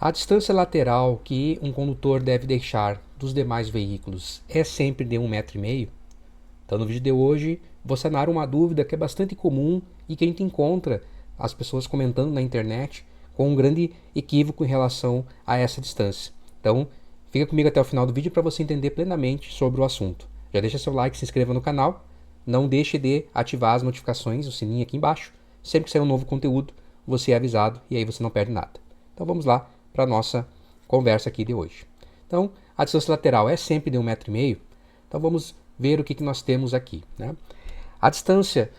A distância lateral que um condutor deve deixar dos demais veículos é sempre de 1,5 m? Então, no vídeo de hoje, vou sanar uma dúvida que é bastante comum e que a gente encontra as pessoas comentando na internet com um grande equívoco em relação a essa distância. Então, fica comigo até o final do vídeo para você entender plenamente sobre o assunto. Já deixa seu like, se inscreva no canal, não deixe de ativar as notificações, o sininho aqui embaixo. Sempre que sair um novo conteúdo, você é avisado e aí você não perde nada. Então vamos lá para a nossa conversa aqui de hoje. Então, a distância lateral é sempre de 1,5 m. Então vamos ver o que nós temos aqui, né? A distância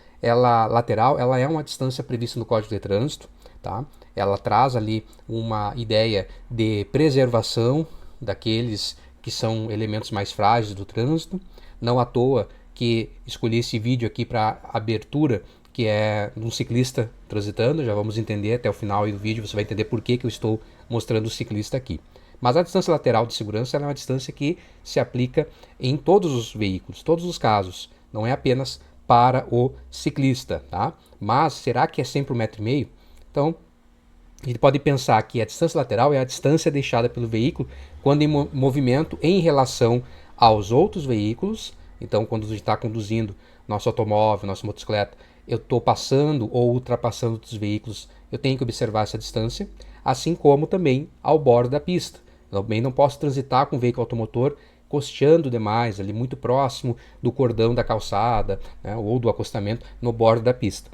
lateral ela é uma distância prevista no Código de Trânsito, tá? Ela traz ali uma ideia de preservação daqueles que são elementos mais frágeis do trânsito. Não à toa que escolhi esse vídeo aqui para abertura, que é um ciclista transitando. Já vamos entender até o final do vídeo, você vai entender por que eu estou mostrando o ciclista aqui. Mas a distância lateral de segurança é uma distância que se aplica em todos os veículos, todos os casos. Não é apenas para o ciclista, tá? Mas será que é sempre 1,5 m? Então, a gente pode pensar que a distância lateral é a distância deixada pelo veículo quando em movimento em relação aos outros veículos. Então, quando a gente está conduzindo nosso automóvel, nossa motocicleta, eu estou passando ou ultrapassando outros veículos, eu tenho que observar essa distância, assim como também ao bordo da pista. Eu também não posso transitar com o veículo automotor costeando demais, ali muito próximo do cordão da calçada, né, ou do acostamento no bordo da pista.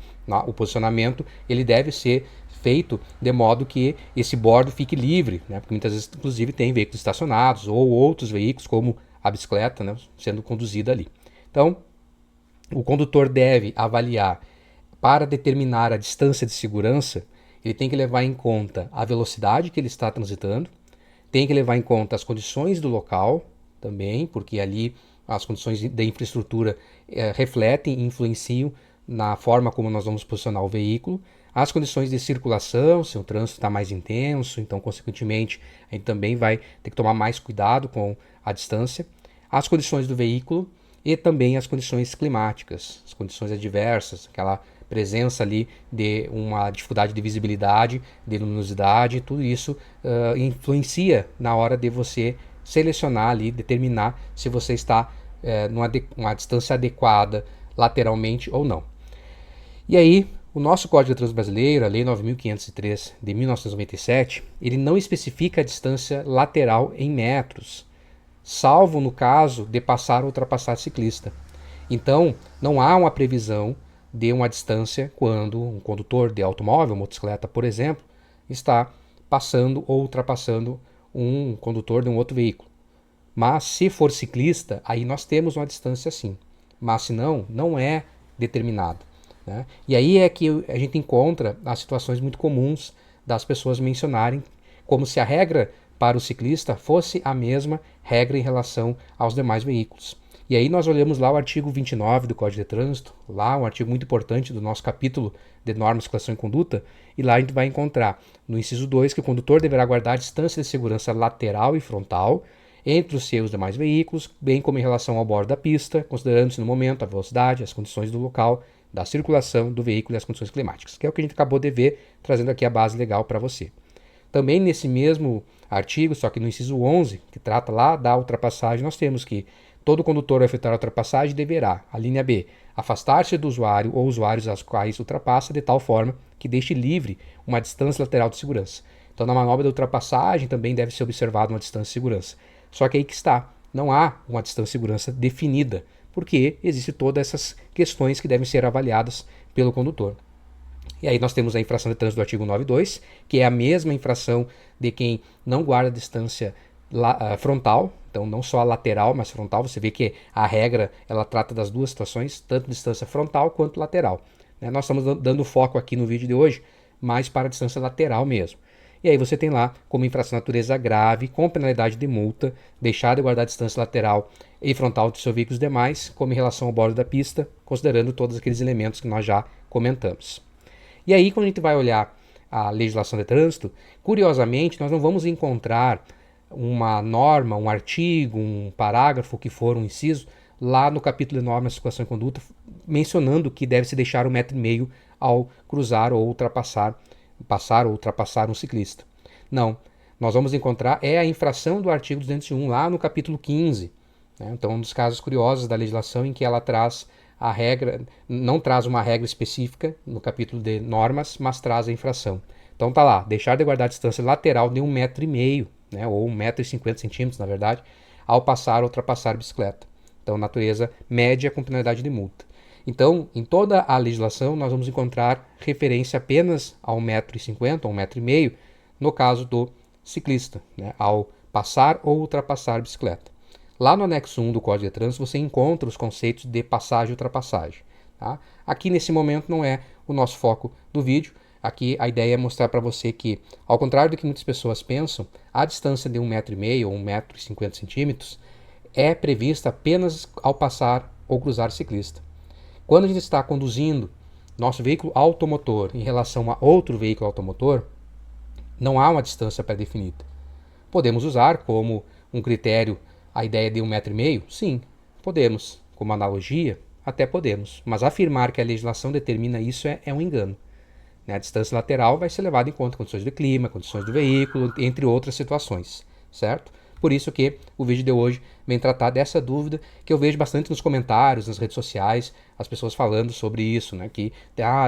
O posicionamento ele deve ser feito de modo que esse bordo fique livre, né, porque muitas vezes, inclusive, tem veículos estacionados ou outros veículos, como a bicicleta, né, sendo conduzida ali. Então, o condutor deve avaliar, para determinar a distância de segurança, ele tem que levar em conta a velocidade que ele está transitando, tem que levar em conta as condições do local também, porque ali as condições da infraestrutura refletem e influenciam na forma como nós vamos posicionar o veículo, as condições de circulação, se o trânsito está mais intenso, então, consequentemente, a gente também vai ter que tomar mais cuidado com a distância, as condições do veículo e também as condições climáticas, as condições adversas, aquela presença ali de uma dificuldade de visibilidade, de luminosidade, tudo isso influencia na hora de você selecionar ali, determinar se você está numa distância adequada lateralmente ou não. E aí, o nosso Código de Trânsito Brasileiro, a Lei 9.503 de 1997, ele não especifica a distância lateral em metros, salvo no caso de passar ou ultrapassar ciclista. Então, não há uma previsão de uma distância quando um condutor de automóvel, motocicleta, por exemplo, está passando ou ultrapassando um condutor de um outro veículo. Mas se for ciclista, aí nós temos uma distância sim. Mas se não, não é determinado, né? E aí é que a gente encontra as situações muito comuns das pessoas mencionarem como se a regra para o ciclista fosse a mesma regra em relação aos demais veículos. E aí nós olhamos lá o artigo 29 do Código de Trânsito, lá um artigo muito importante do nosso capítulo de normas, circulação e conduta, e lá a gente vai encontrar no inciso 2 que o condutor deverá guardar a distância de segurança lateral e frontal entre os seus demais veículos, bem como em relação ao bordo da pista, considerando-se no momento a velocidade, as condições do local, da circulação do veículo e as condições climáticas, que é o que a gente acabou de ver, trazendo aqui a base legal para você. Também nesse mesmo artigo, só que no inciso 11, que trata lá da ultrapassagem, nós temos que todo condutor ao efetuar a ultrapassagem deverá, a linha B, afastar-se do usuário ou usuários aos quais ultrapassa de tal forma que deixe livre uma distância lateral de segurança. Então, na manobra da ultrapassagem também deve ser observada uma distância de segurança. Só que aí que está, não há uma distância de segurança definida, porque existem todas essas questões que devem ser avaliadas pelo condutor. E aí nós temos a infração de trânsito do artigo 9.2, que é a mesma infração de quem não guarda a distância frontal, então não só a lateral, mas frontal. Você vê que a regra ela trata das duas situações, tanto distância frontal quanto lateral. Nós estamos dando foco aqui no vídeo de hoje mais para a distância lateral mesmo. E aí você tem lá como infração de natureza grave, com penalidade de multa, deixar de guardar a distância lateral e frontal dos seus veículos demais, como em relação ao bordo da pista, considerando todos aqueles elementos que nós já comentamos. E aí, quando a gente vai olhar a legislação de trânsito, curiosamente, nós não vamos encontrar uma norma, um artigo, um parágrafo que for um inciso, lá no capítulo de normas, circulação e conduta, mencionando que deve-se deixar 1,5 m ao cruzar ou ultrapassar, passar ou ultrapassar um ciclista. Não. nós vamos encontrar é a infração do artigo 201 lá no capítulo 15. Né? Então, um dos casos curiosos da legislação em que ela traz a regra, não traz uma regra específica no capítulo de normas, mas traz a infração. Então tá lá, deixar de guardar a distância lateral de 1,5 m, né, ou 1,50 m, na verdade, ao passar ou ultrapassar a bicicleta. Então, natureza média com penalidade de multa. Então, em toda a legislação, nós vamos encontrar referência apenas a 1,50 m ou 1,5 m, no caso do ciclista, né, ao passar ou ultrapassar a bicicleta. Lá no anexo 1 do Código de Trânsito, você encontra os conceitos de passagem e ultrapassagem. Tá? Aqui, nesse momento, não é o nosso foco do vídeo. Aqui, a ideia é mostrar para você que, ao contrário do que muitas pessoas pensam, a distância de 1,5 m ou 1,50 m é prevista apenas ao passar ou cruzar o ciclista. Quando a gente está conduzindo nosso veículo automotor em relação a outro veículo automotor, não há uma distância pré-definida. Podemos usar como um critério a ideia de 1,5 m? Sim, podemos. Como analogia, até podemos. Mas afirmar que a legislação determina isso é um engano. A distância lateral vai ser levada em conta condições do clima, condições do veículo, entre outras situações, certo? Por isso que o vídeo de hoje vem tratar dessa dúvida que eu vejo bastante nos comentários, nas redes sociais, as pessoas falando sobre isso, né? Que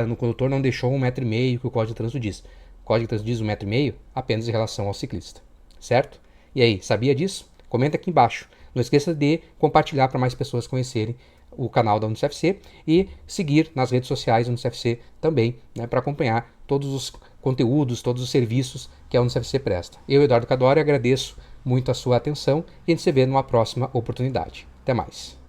no condutor não deixou 1,5 m, que o Código de Trânsito diz. O Código de Trânsito diz 1,5 m apenas em relação ao ciclista, certo? E aí, sabia disso? Comenta aqui embaixo. Não esqueça de compartilhar para mais pessoas conhecerem o canal da UniCFC e seguir nas redes sociais da UniCFC também, né, para acompanhar todos os conteúdos, todos os serviços que a UniCFC presta. Eu, Eduardo Cadori, agradeço muito a sua atenção e a gente se vê numa próxima oportunidade. Até mais.